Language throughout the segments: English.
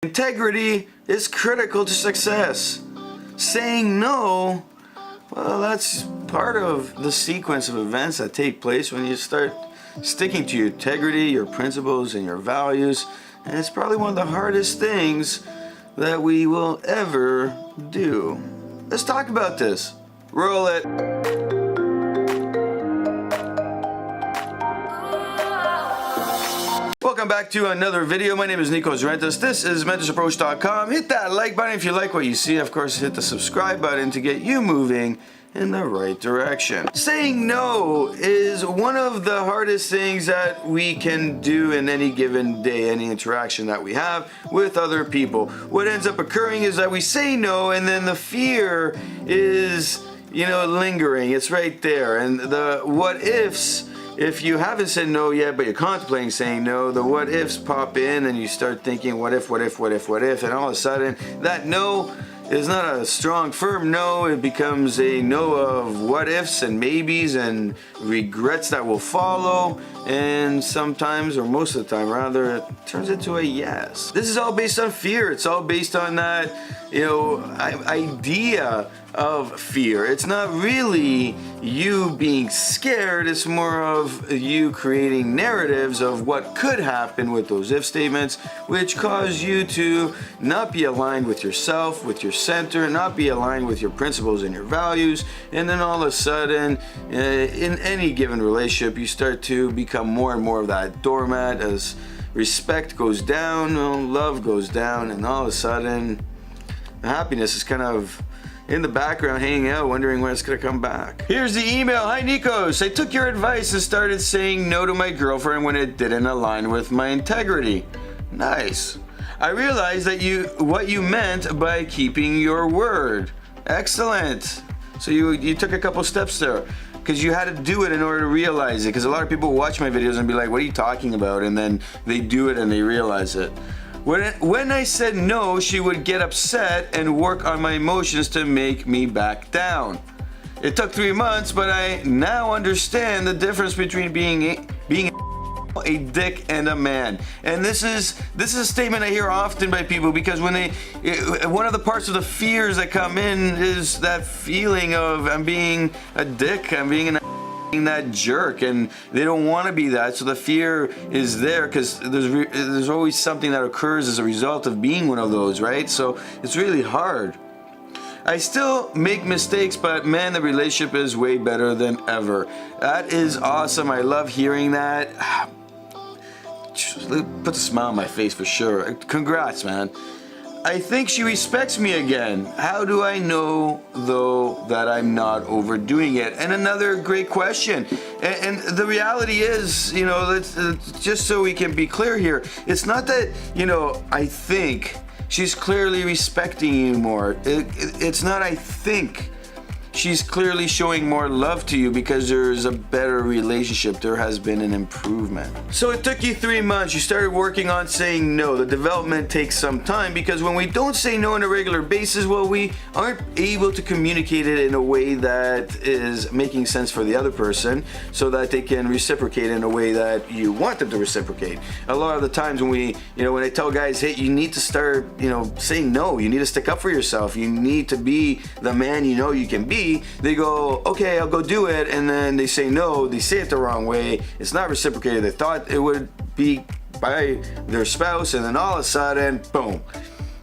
Integrity is critical to success. Saying no, well, that's part of the sequence of events that take place when you start sticking to your integrity, your principles, and your values. And it's probably one of the hardest things that we will ever do. Let's talk about this. Roll it. Welcome back to another video. My name is Nikos Rentas. This is mentorsapproach.com. Hit that like button if you like what you see. Of course, hit the subscribe button to get you moving in the right direction. Saying no is one of the hardest things that we can do in any given day, any interaction that we have with other people. What ends up occurring is that we say no, and then the fear is, lingering. It's right there. And the what ifs, if you haven't said no yet, but you're contemplating saying no, the what ifs pop in and you start thinking, what if, and all of a sudden that no is not a strong, firm no. It becomes a no of what ifs and maybes and regrets that will follow. And sometimes, or most of the time rather, it turns into a yes. This is all based on fear. It's all based on that, idea of fear. It's not really you being scared. It's more of you creating narratives of what could happen with those if statements, which cause you to not be aligned with yourself, with your center, not be aligned with your principles and your values. And then all of a sudden, in any given relationship, you start to become more and more of that doormat as respect goes down, love goes down, and all of a sudden, happiness is kind of in the background hanging out, wondering when it's gonna come back. Here's the email. Hi Nikos, I took your advice and started saying no to my girlfriend when it didn't align with my integrity. Nice. I realized that what you meant by keeping your word. Excellent. So you took a couple steps there, because you had to do it in order to realize it. Because a lot of people watch my videos and be like, what are you talking about? And then they do it and they realize it. When I said no, she would get upset and work on my emotions to make me back down. It took 3 months, but I now understand the difference between being a dick and a man. And this is a statement I hear often by people, because when one of the parts of the fears that come in is that feeling of I'm being a dick, I'm being that jerk, and they don't want to be that. So the fear is there because there's always something that occurs as a result of being one of those, right? So it's really hard. I still make mistakes, but man, the relationship is way better than ever. That is awesome. I love hearing that. Put a smile on my face for sure. Congrats, man. I think she respects me again. How do I know, though, that I'm not overdoing it? And another great question. And the reality is, just so we can be clear here, it's not that, I think. She's clearly respecting you more. It's not I think. She's clearly showing more love to you because there's a better relationship. There has been an improvement. So it took you 3 months. You started working on saying no. The development takes some time because when we don't say no on a regular basis, well, we aren't able to communicate it in a way that is making sense for the other person so that they can reciprocate in a way that you want them to reciprocate. A lot of the times when when I tell guys, hey, you need to start, saying no. You need to stick up for yourself. You need to be the man you can be. They go, okay, I'll go do it, and then they say no, they say it the wrong way, it's not reciprocated. They thought it would be by their spouse, and then all of a sudden, boom,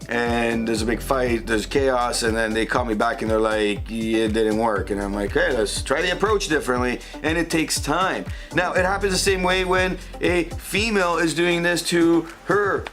and there's a big fight, there's chaos, and then they call me back and they're like, yeah, it didn't work. And I'm like, hey, let's try the approach differently, and it takes time. Now, it happens the same way when a female is doing this to her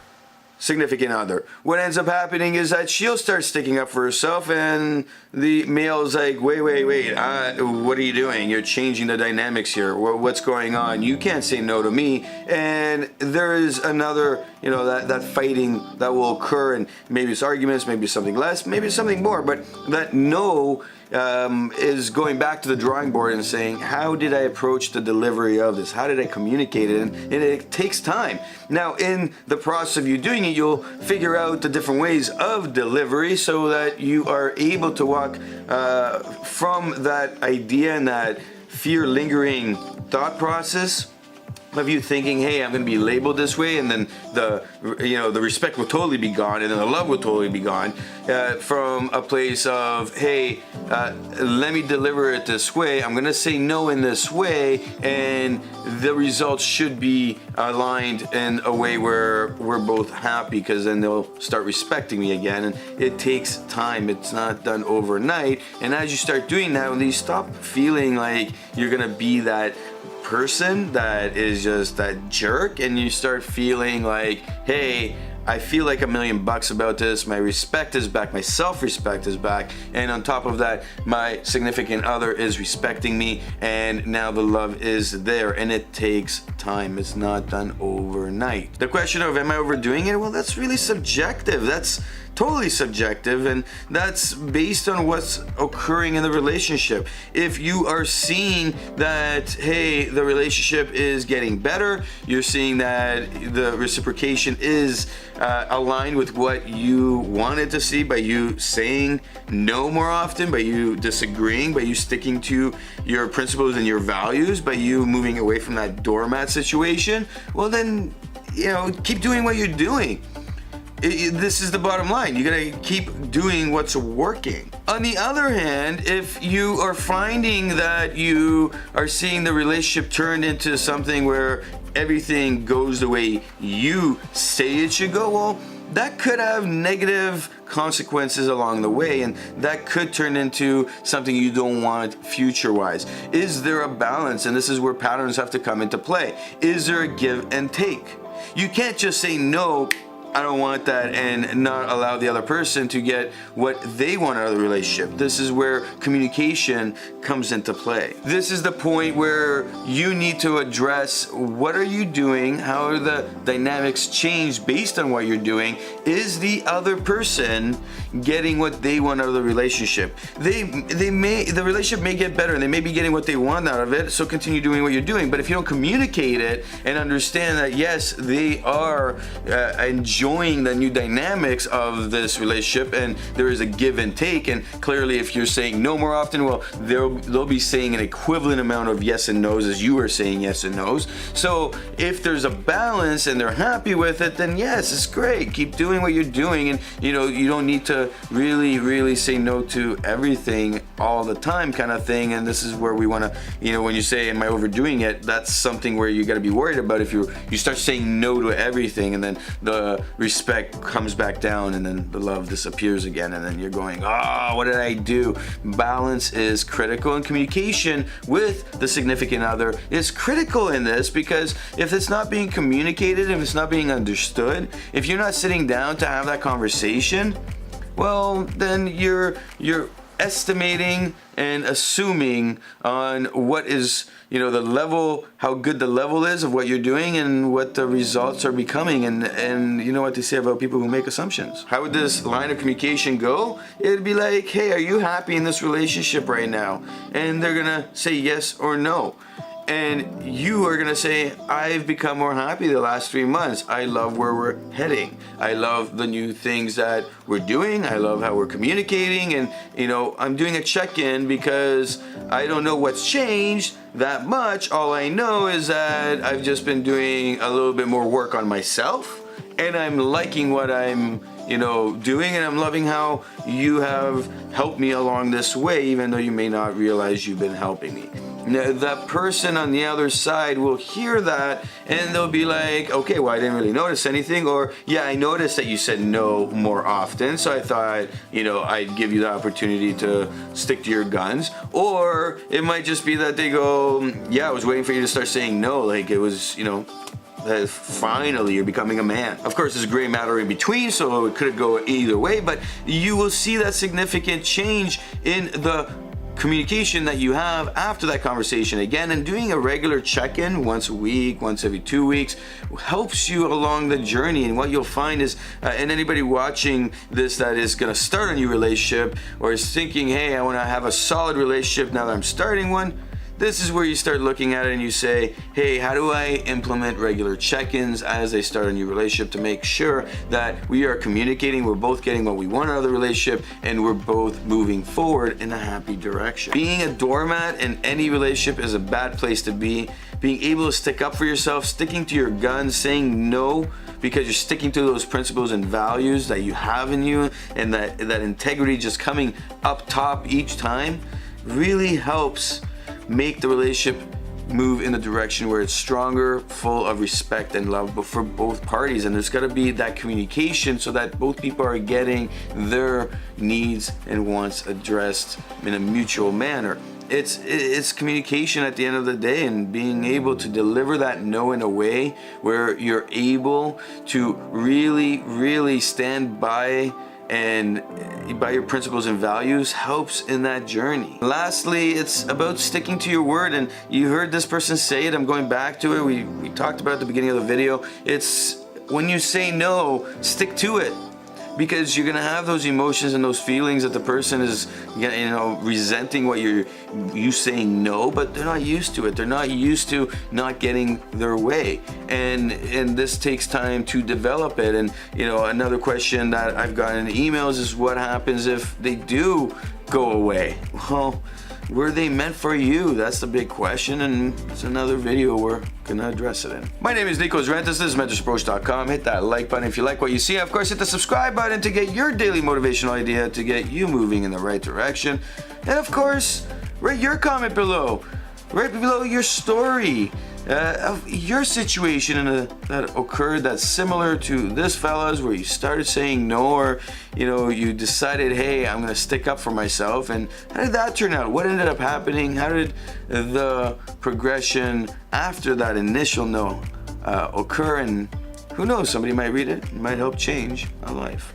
significant other. What ends up happening is that she'll start sticking up for herself, and the male's like, wait, what are you doing? You're changing the dynamics here. What's going on? You can't say no to me. And there is another, that fighting that will occur, and maybe it's arguments, maybe it's something less, maybe it's something more, but that no is going back to the drawing board and saying, how did I approach the delivery of this? How did I communicate it? And it takes time. Now, in the process of you doing it, you'll figure out the different ways of delivery so that you are able to walk from that idea and that fear lingering thought process of you thinking, hey, I'm going to be labeled this way, and then the respect will totally be gone, and then the love will totally be gone, from a place of, hey, let me deliver it this way, I'm going to say no in this way, and the results should be aligned in a way where we're both happy, because then they'll start respecting me again. And it takes time, it's not done overnight. And as you start doing that, when you stop feeling like you're going to be that person that is just that jerk, and you start feeling like, hey, I feel like $1 million about this, my respect is back, my self-respect is back, and on top of that, my significant other is respecting me, and now the love is there. And it takes time, it's not done overnight. The question of, am I overdoing it? Well, that's really subjective. That's totally subjective, and that's based on what's occurring in the relationship. If you are seeing that, hey, the relationship is getting better, you're seeing that the reciprocation is aligned with what you wanted to see, by you saying no more often, by you disagreeing, by you sticking to your principles and your values, by you moving away from that doormat situation, well then, keep doing what you're doing. This is the bottom line. You gotta keep doing what's working. On the other hand, if you are finding that you are seeing the relationship turned into something where everything goes the way you say it should go, well, that could have negative consequences along the way, and that could turn into something you don't want future-wise. Is there a balance? And this is where patterns have to come into play. Is there a give and take? You can't just say no, I don't want that, and not allow the other person to get what they want out of the relationship. This is where communication comes into play. This is the point where you need to address, what are you doing? How are the dynamics changed based on what you're doing? Is the other person getting what they want out of the relationship? The relationship may get better, and they may be getting what they want out of it, so continue doing what you're doing. But if you don't communicate it and understand that, yes, they are enjoying the new dynamics of this relationship, and there is a give and take, and clearly if you're saying no more often, well, they'll be saying an equivalent amount of yes and no's as you are saying yes and no's. So if there's a balance and they're happy with it, then yes, it's great. Keep doing what you're doing, and you don't need to really say no to everything all the time, kind of thing. And this is where we want to, when you say, am I overdoing it, that's something where you got to be worried about. If you start saying no to everything, and then the respect comes back down, and then the love disappears again, and then you're going, what did I do? Balance is critical, and communication with the significant other is critical in this, because if it's not being communicated, if it's not being understood, if you're not sitting down to have that conversation, well, then you're estimating and assuming on what is, the level, how good the level is of what you're doing, and what the results are becoming. And you know what they say about people who make assumptions. How would this line of communication go? It'd be like, hey, are you happy in this relationship right now? And they're gonna say yes or no. And you are gonna say, I've become more happy the last 3 months. I love where we're heading. I love the new things that we're doing. I love how we're communicating. And I'm doing a check-in, because I don't know what's changed that much. All I know is that I've just been doing a little bit more work on myself, and I'm liking what I'm doing, and I'm loving how you have helped me along this way, even though you may not realize you've been helping me. Now, that person on the other side will hear that, and they'll be like, okay, well, I didn't really notice anything, or yeah, I noticed that you said no more often, so I thought, I'd give you the opportunity to stick to your guns. Or it might just be that they go, yeah, I was waiting for you to start saying no, like it was, that finally you're becoming a man. Of course, there's a gray matter in between, so it could go either way, but you will see that significant change in the communication that you have after that conversation again. And doing a regular check-in once a week, once every 2 weeks, helps you along the journey. And what you'll find is, and anybody watching this that is going to start a new relationship, or is thinking, hey, I want to have a solid relationship now that I'm starting one, this is where you start looking at it and you say, hey, how do I implement regular check-ins as I start a new relationship to make sure that we are communicating, we're both getting what we want out of the relationship, and we're both moving forward in a happy direction. Being a doormat in any relationship is a bad place to be. Being able to stick up for yourself, sticking to your guns, saying no because you're sticking to those principles and values that you have in you, and that integrity just coming up top each time really helps make the relationship move in a direction where it's stronger, full of respect and love, but for both parties. And there's got to be that communication so that both people are getting their needs and wants addressed in a mutual manner. It's communication at the end of the day, and being able to deliver that no in a way where you're able to really stand by and by your principles and values helps in that journey. Lastly, it's about sticking to your word, and you heard this person say it, I'm going back to it, we talked about it at the beginning of the video. It's when you say no, stick to it, because you're gonna have those emotions and those feelings that the person is, resenting what you saying no, but they're not used to it. They're not used to not getting their way, and this takes time to develop it. And another question that I've gotten in emails is, what happens if they do go away? Well, were they meant for you? That's the big question, and it's another video we're gonna address it in. My name is Nikos Rentas. This is mentorsapproach.com. Hit that like button if you like what you see. Of course, hit the subscribe button to get your daily motivational idea to get you moving in the right direction. And of course, write your comment below. Right below your story of your situation that occurred that's similar to this fella's, where you started saying no, or you decided, hey, I'm gonna stick up for myself. And how did that turn out? What ended up happening? How did the progression after that initial no occur? And who knows, somebody might read it, it might help change a life.